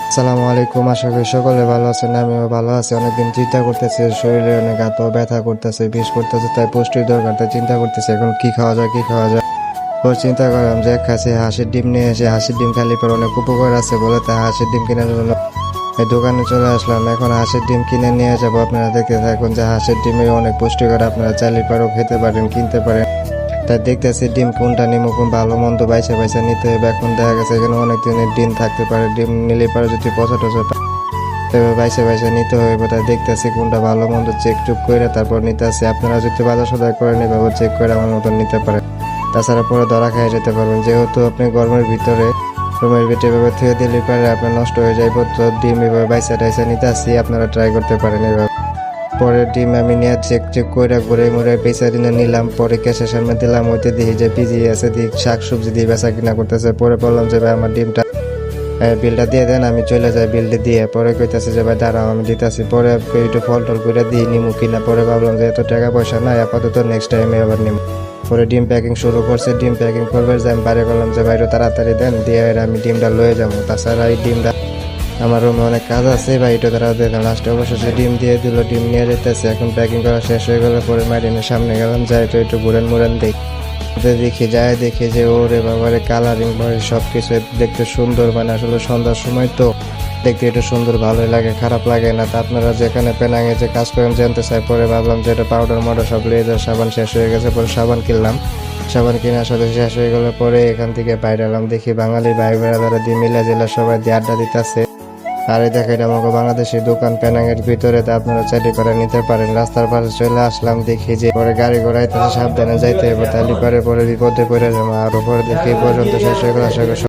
আসসালামু আলাইকুম, আশা করি সকলে ভালো আছেন। আমিও ভালো আছি। অনেকদিন চিন্তা করতেছি, শরীরে অনেক ব্যথা করতেছে, বিষ করতেছে, তাই পুষ্টির দরকার। তাই চিন্তা করতেছি এখন কি খাওয়া যায়, কি খাওয়া যায়। তো চিন্তা করলাম যে এক কাছে হাঁসের ডিম নিয়ে এসে, হাঁসের ডিম খালি পর অনেক উপকার আছে বলে তাই হাঁসের ডিম কেনার জন্য এই দোকানে চলে আসলাম। এখন হাঁসের ডিম কিনে নিয়ে যাবো। আপনারা দেখতে থাকুন যে হাঁসের ডিমে অনেক পুষ্টিকর, আপনারা চাইলে পারো খেতে পারেন, কিনতে পারেন। তাই দেখতেছি ডিম কোনটা নিমো, কোন ভালো মন্দ বাইসা বাইসা নিতে হবে। এখন দেখা গেছে এখানে অনেক দিনের ডিম থাকতে পারে, ডিম নিলে পারে যদি পচা টচা তবে বাইসা বাইসা নিতে হবে। তাই দেখতেছি কোনটা ভালো মন্দ চেক চুক করে তারপর নিতে আসি। আপনারা যদি বাজার সদাই করেন এভাবে চেক করে আমার মতন নিতে পারেন। তাছাড়া পরে ধরা খেয়ে যেতে পারবেন, যেহেতু আপনি গরমের ভিতরে রুমের ভিতরে এভাবে থুয়ে দিলে পারে আপনার নষ্ট হয়ে যাইব। তো ডিম এভাবে বাইসা টাইসা নিতে আসি, আপনারা ট্রাই করতে পারেন এভাবে। পরে ডিম আমি নিয়ে চেক চেক করে ঘুরে মুড়ে পেঁচা দিনে নিলাম। পরে ক্যাশের সামনে দিলাম, ওইতে দেখি যে পিজি আছে, দিক শাক সবজি দিয়ে বেচা কিনা করতেছে। পরে বললাম যে ভাই আমার ডিমটা বিলটা দিয়ে দেন, আমি চলে যাই বিলটা দিয়ে। পরে কইতাছে যে ভাই দাঁড়াও আমি দিতেছি। পরে একটু ফল টল করে দিয়ে নিমু কিনা। পরে ভাবলাম যে এত টাকা পয়সা নাই, আপাতত নেক্সট টাইমে আবার নিমু। পরে ডিম প্যাকিং শুরু করছে, ডিম প্যাকিং করবে যে আমি বাইরে করলাম যে বাইরে তাড়াতাড়ি দেন, দিয়ে আমি ডিমটা লয়ে যাবো। তাছাড়া এই ডিমটা আমার রুমে অনেক কাজ আছে, বা এটা তারা দিয়ে লাস্টে অবশেষে ডিম দিয়ে দিল। ডিম নিয়ে যেতেছে। এখন প্যাকিং করা শেষ হয়ে গেলে পরে মাইডিনের সামনে গেলাম, যাই তো একটু ঘুরেন মুরেন দেখি যায়, দেখি যে ওরে বাবারে কালারিং ভাই সব কিছু দেখতে সুন্দর। মানে আসলে সন্ধ্যার সময় তো দেখতে একটু সুন্দর, ভালোই লাগে, খারাপ লাগে না। তা আপনারা যেখানে পেনাঙে যে কাজ করেন জানতে চাই। পরে ভাবলাম যে এটা পাউডার মাউডার সব লেজার সাবান শেষ হয়ে গেছে। পরে সাবান কিনলাম, সাবান কেনার সাথে শেষ হয়ে গেলে পরে এখান থেকে বাইরে এলাম। দেখি বাঙালি ভাই বেড়াদারা দিয়ে মিলা জেলা সবাই দিয়ে আড্ডা দিতেছে। আর এই দেখেন আমাকে বাংলাদেশি দোকান পেনাঙের ভিতরে, তা আপনারা চাইলে করে নিতে পারেন। রাস্তার পাশে চলে আসলাম, দেখি যে পরে গাড়ি ঘোড়ায় তাতে সাবধানে যাইতে হবে, তাহলে পরে পরে বিপদে পড়ে যাবো। আর পরে দেখি এই পর্যন্ত শেষ হয়ে গেল। আশা করি